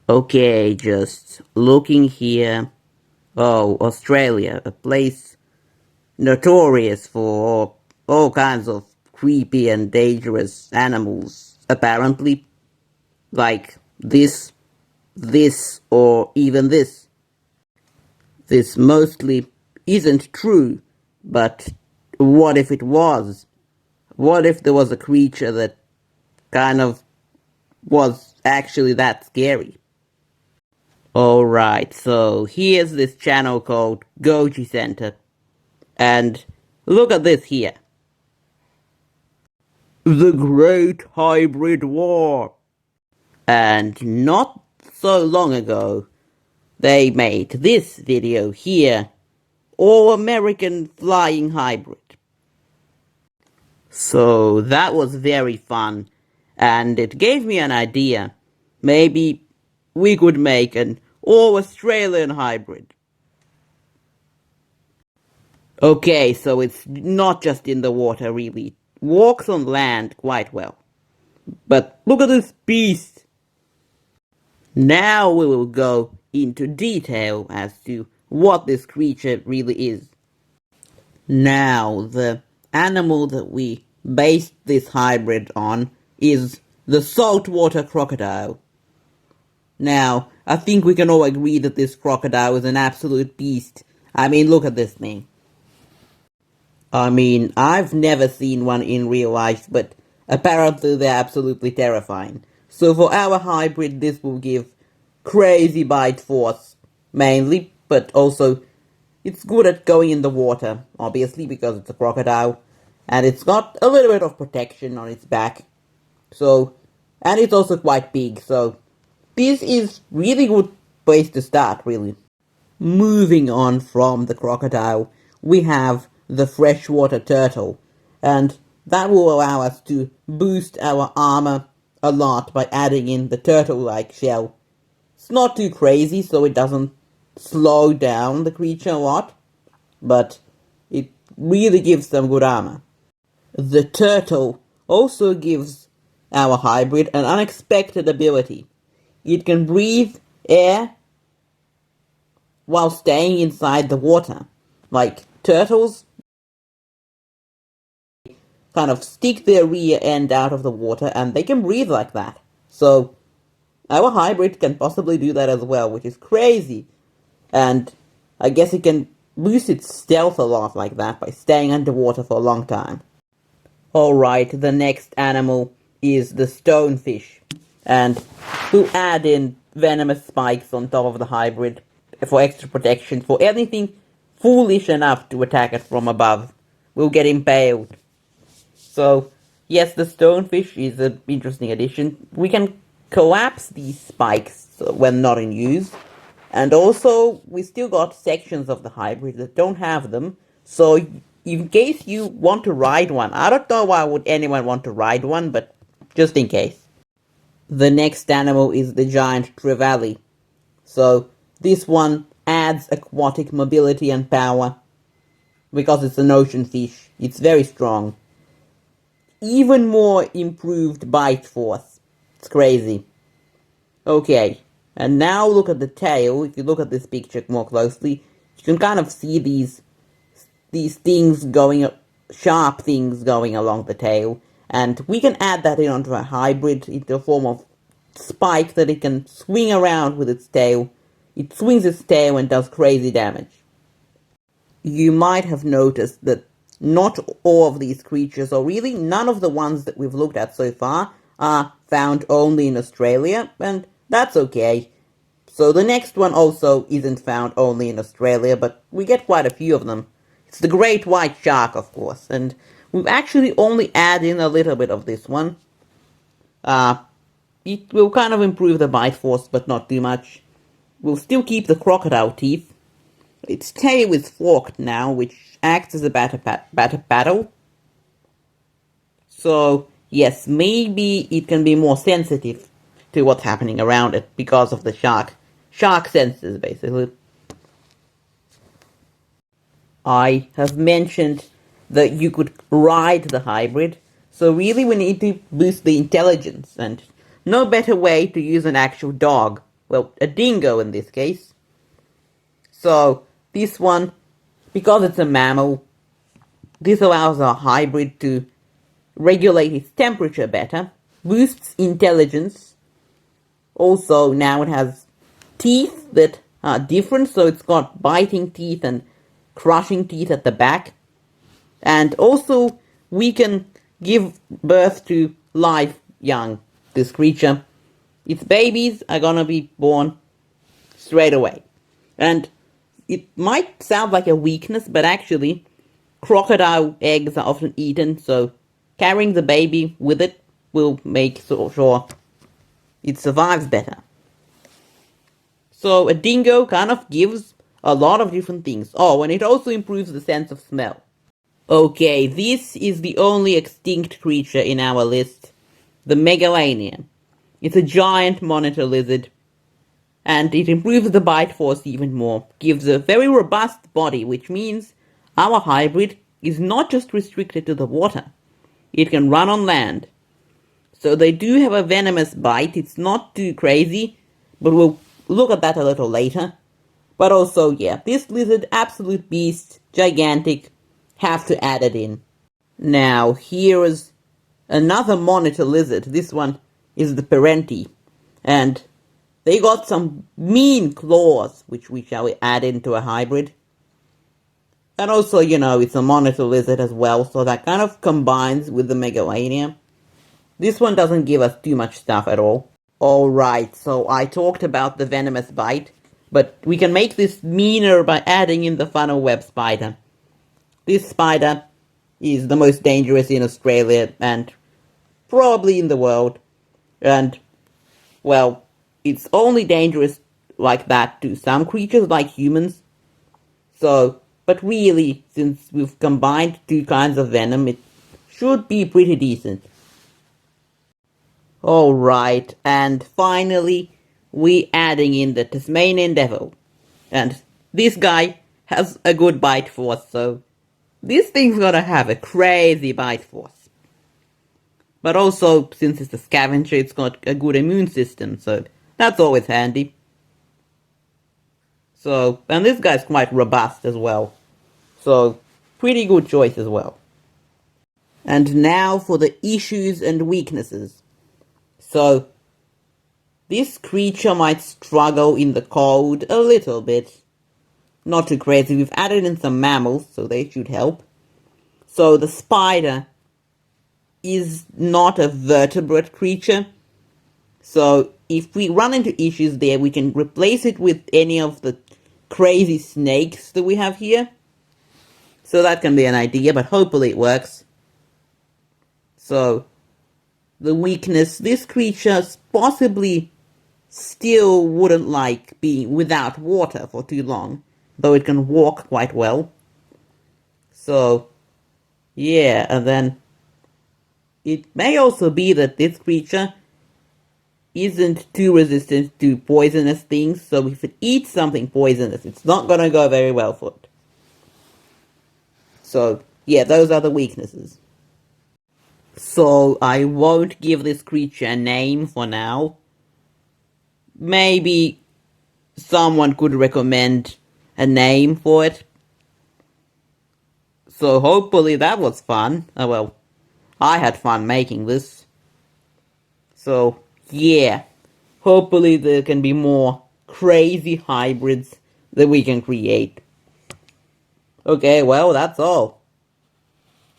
Okay, just looking here. Oh, Australia, a place notorious for all kinds of creepy and dangerous animals, apparently. Like this, or even this. This mostly isn't true, but what if it was? What if there was a creature that kind of was actually that scary? Alright, so here's this channel called Goji Center, and look at this here. The Great Hybrid War. And not so long ago, they made this video here, All American Flying Hybrid. So that was very fun, and it gave me an idea. Maybe we could make an All Australian Hybrid. Okay, so it's not just in the water, really. It walks on land quite well. But look at this beast! Now we will go into detail as to what this creature really is. Now, the animal that we based this hybrid on is the saltwater crocodile. Now, I think we can all agree that this crocodile is an absolute beast. I mean, look at this thing. I mean, I've never seen one in real life, but apparently they're absolutely terrifying. So for our hybrid, this will give crazy bite force, mainly, but also it's good at going in the water, obviously, because it's a crocodile, and it's got a little bit of protection on its back. So, and it's also quite big, so this is really good place to start, really. Moving on from the crocodile, we have the freshwater turtle, and that will allow us to boost our armor a lot by adding in the turtle-like shell. It's not too crazy, so it doesn't slow down the creature a lot, but it really gives them good armor. The turtle also gives our hybrid an unexpected ability. It can breathe air while staying inside the water. Like turtles kind of stick their rear end out of the water and they can breathe like that. So our hybrid can possibly do that as well, which is crazy. And I guess it can boost its stealth a lot like that by staying underwater for a long time. Alright, the next animal is the stonefish. And we'll add in venomous spikes on top of the hybrid for extra protection for anything foolish enough to attack us from above. We'll get impaled. So, yes, the stonefish is an interesting addition. We can collapse these spikes when not in use. And also, we still got sections of the hybrid that don't have them. So, in case you want to ride one, I don't know why would anyone want to ride one, but just in case. The next animal is the giant trevally. So, this one adds aquatic mobility and power. Because it's an ocean fish, it's very strong. Even more improved bite force. It's crazy. Okay, and now look at the tail. If you look at this picture more closely, you can kind of see these things going, sharp things going along the tail. And we can add that in onto a hybrid into a form of spike that it can swing around with its tail. It swings its tail and does crazy damage. You might have noticed that not all of these creatures, or really none of the ones that we've looked at so far, are found only in Australia, and that's okay. So the next one also isn't found only in Australia, but we get quite a few of them. It's the great white shark, of course, and we've actually only added in a little bit of this one. It will kind of improve the bite force, but not too much. We'll still keep the crocodile teeth. Its tail is forked now, which acts as a better paddle. So, yes, maybe it can be more sensitive to what's happening around it because of the shark senses, basically. I have mentioned that you could ride the hybrid, so really we need to boost the intelligence, and no better way to use an actual dog well, a dingo in this case. So this one, because it's a mammal, this allows a hybrid to regulate its temperature better, boosts intelligence. Also, now it has teeth that are different, so it's got biting teeth and crushing teeth at the back. And also, we can give birth to live young, this creature. Its babies are gonna be born straight away. And it might sound like a weakness, but actually, crocodile eggs are often eaten, so carrying the baby with it will make sure it survives better. So a dingo kind of gives a lot of different things. Oh, and it also improves the sense of smell. Okay, this is the only extinct creature in our list, the megalania. It's a giant monitor lizard, and it improves the bite force even more, gives a very robust body, which means our hybrid is not just restricted to the water. It can run on land. So they do have a venomous bite, it's not too crazy, but we'll look at that a little later. But also, yeah, this lizard, absolute beast, gigantic, have to add it in. Now, here is another monitor lizard. This one is the Parenti. And they got some mean claws, which we shall add into a hybrid. And also, it's a monitor lizard as well, so that kind of combines with the Megalania. This one doesn't give us too much stuff at all. Alright, so I talked about the venomous bite, but we can make this meaner by adding in the funnel web spider. This spider is the most dangerous in Australia and probably in the world. And, well, it's only dangerous like that to some creatures like humans. So, but really, since we've combined two kinds of venom, it should be pretty decent. Alright, and finally, we adding in the Tasmanian Devil. And this guy has a good bite force, so this thing's gonna have a crazy bite force. But also, since it's a scavenger, it's got a good immune system, so that's always handy. So, and this guy's quite robust as well. So, pretty good choice as well. And now for the issues and weaknesses. So, this creature might struggle in the cold a little bit. Not too crazy. We've added in some mammals, so they should help. So the spider is not a vertebrate creature. So if we run into issues there, we can replace it with any of the crazy snakes that we have here. So that can be an idea, but hopefully it works. So the weakness, this creature possibly still wouldn't like being without water for too long, though it can walk quite well. So, yeah, and then it may also be that this creature isn't too resistant to poisonous things, so if it eats something poisonous, it's not gonna go very well for it. So, yeah, those are the weaknesses. So, I won't give this creature a name for now. Maybe someone could recommend a name for it. So hopefully that was fun. Oh well, I had fun making this. So yeah, hopefully there can be more crazy hybrids that we can create. Okay, well that's all.